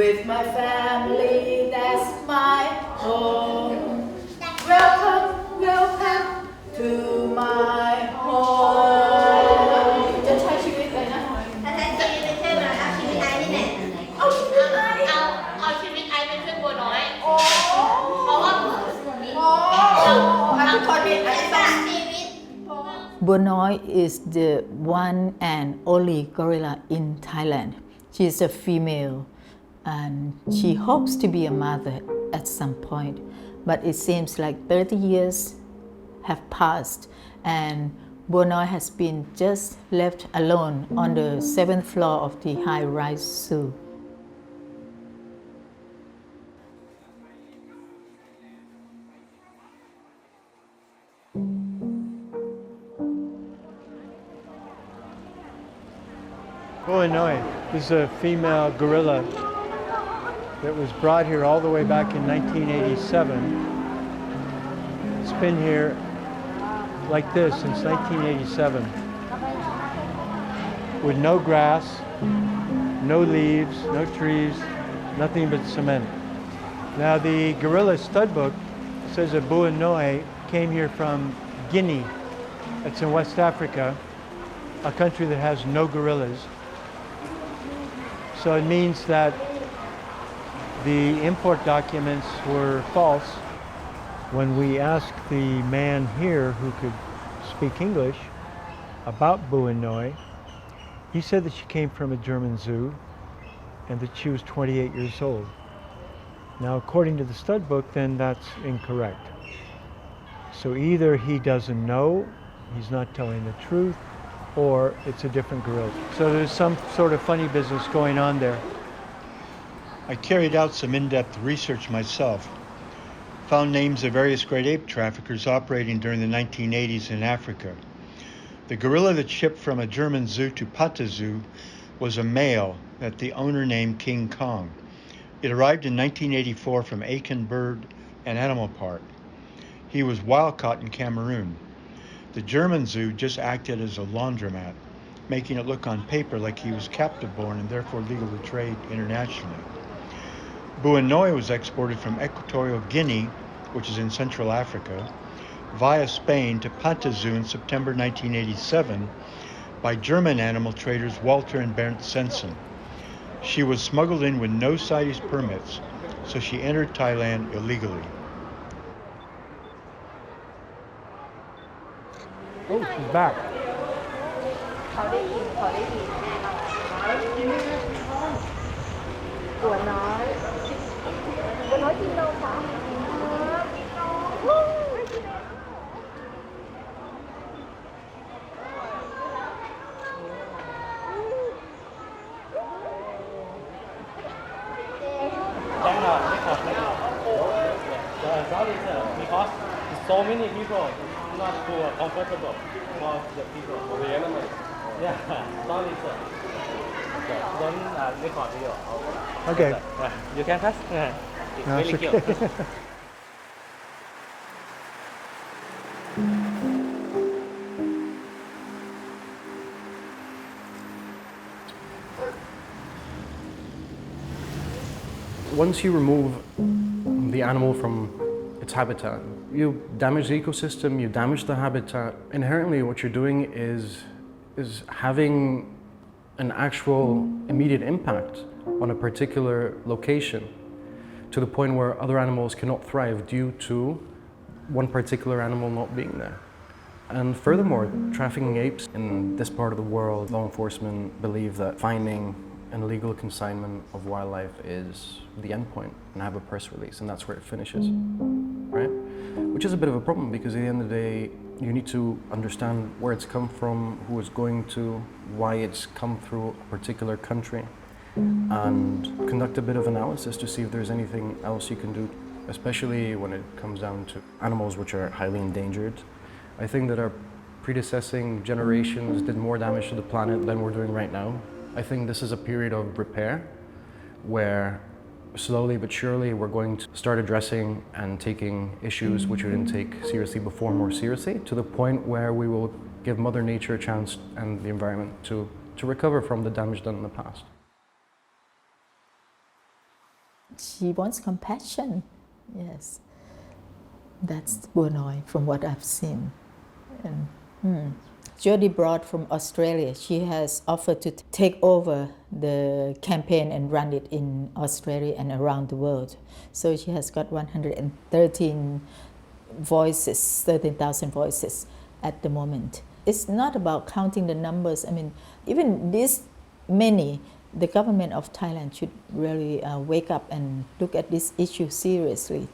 With my family, that's my home. Welcome, welcome to my home. จะใช้ชีวิตเลยนะถ้าใช้ชีวิตเป็นเช่นอะไรเอาชีวิตไอนี่แหละเอาชีวิตไอเอาชีวิตไอเป็นเพื่อนบัวน้อยโอ้เพราะว่าทุกคนมีไอบ้างชีวิต Buanoi is the one and only gorilla in Thailand. She is a female and she hopes to be a mother at some point. But it seems like 30 years have passed and Buanoi has been just left alone on the 7th floor of the high-rise zoo. Buanoi is a female gorilla that was brought here all the way back in 1987. It's been here like this since 1987 with no grass, no leaves, no trees, nothing but cement. Now the gorilla stud book says that Buanoi came here from Guinea. It's in West Africa, a country that has no gorillas. So it means that the import documents were false. When we asked the man here who could speak English about Buanoi, he said that she came from a German zoo and that she was 28 years old. Now, according to the stud book, then that's incorrect. So either he doesn't know, he's not telling the truth, or it's a different gorilla. So there's some sort of funny business going on there. I carried out some in-depth research myself, found names of various great ape traffickers operating during the 1980s in Africa. The gorilla that shipped from a German zoo to Pata Zoo was a male that the owner named King Kong. It arrived in 1984 from Aiken Bird and Animal Park. He was wild caught in Cameroon. The German zoo just acted as a laundromat, making it look on paper like he was captive born and therefore legal to trade internationally. Buanoi was exported from Equatorial Guinea, which is in Central Africa, via Spain to Pata Zoo in September 1987 by German animal traders Walter and Bernd Sensen. She was smuggled in with no CITES permits, so she entered Thailand illegally. Oh, she's back. Because so many people not too comfortable for the people for the animals. Yeah, sorry sir. Don't record video. Okay. You can touch. It's No, really it's cute. okay. Once you remove the animal from its habitat, you damage the ecosystem, you damage the habitat. Inherently, what you're doing is having an actual immediate impact on a particular location to the point where other animals cannot thrive due to one particular animal not being there. And furthermore, trafficking apes in this part of the world, law enforcement believe that finding an illegal consignment of wildlife is the end point and have a press release, and that's where it finishes, right? Which is a bit of a problem because at the end of the day, you need to understand where it's come from, who it's going to, why it's come through a particular country, and conduct a bit of analysis to see if there's anything else you can do, especially when it comes down to animals which are highly endangered. I think that our predecessing generations did more damage to the planet than we're doing right now. I think this is a period of repair where slowly but surely we're going to start addressing and taking issues which we didn't take seriously before more seriously, to the point where we will give Mother Nature a chance and the environment to recover from the damage done in the past. She wants compassion. Yes. That's Buanoi from what I've seen. And, Jodie brought from Australia. She has offered to take over the campaign and run it in Australia and around the world. So she has got 113 voices, 13,000 voices at the moment. It's not about counting the numbers. I mean, even this many, the government of Thailand should really wake up and look at this issue seriously.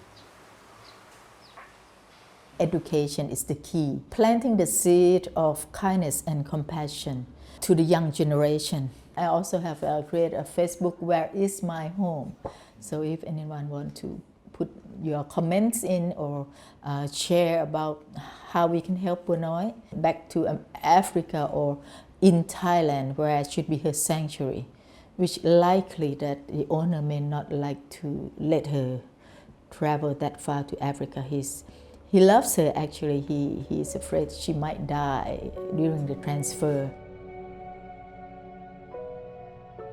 Education is the key. Planting the seed of kindness and compassion to the young generation. I also have created a Facebook, Where is my home? So if anyone wants to put your comments in or share about how we can help Buanoi back to Africa or in Thailand, where it should be her sanctuary, which likely that the owner may not like to let her travel that far to Africa. He loves her actually. He is afraid she might die during the transfer.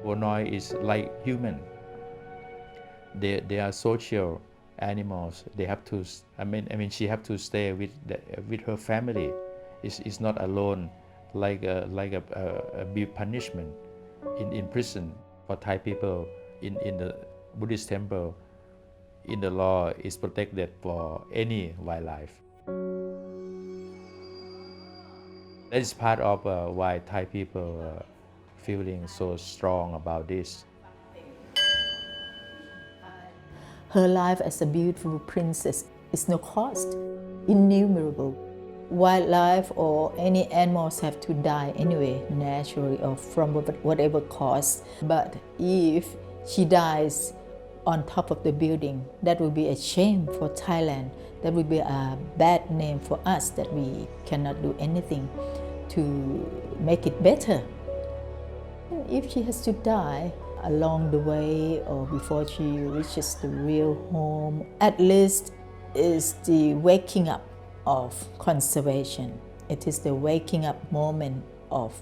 Buanoi is like human. They are social animals. They have to. I mean, she have to stay with her family. Is not alone, like a punishment in prison for Thai people in the Buddhist temple. In the law is protected for any wildlife. That is part of why Thai people feeling so strong about this. Her life as a beautiful princess is no cost, innumerable. Wildlife or any animals have to die anyway, naturally or from whatever cause. But if she dies on top of the building, that will be a shame for Thailand. That will be a bad name for us that we cannot do anything to make it better. If she has to die along the way or before she reaches the real home, at least is the waking up of conservation. It is the waking up moment of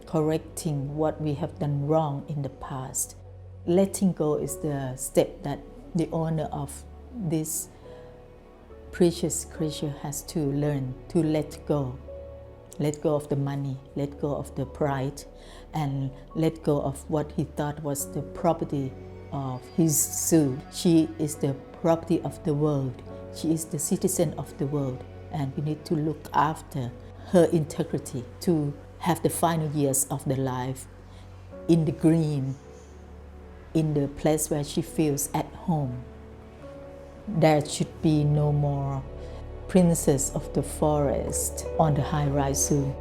correcting what we have done wrong in the past. Letting go is the step that the owner of this precious creature has to learn to let go. Let go of the money, let go of the pride, and let go of what he thought was the property of his zoo. She is the property of the world. She is the citizen of the world, and we need to look after her integrity to have the final years of the life in the green, in the place where she feels at home. There should be no more princess of the forest on the high-rise zoo.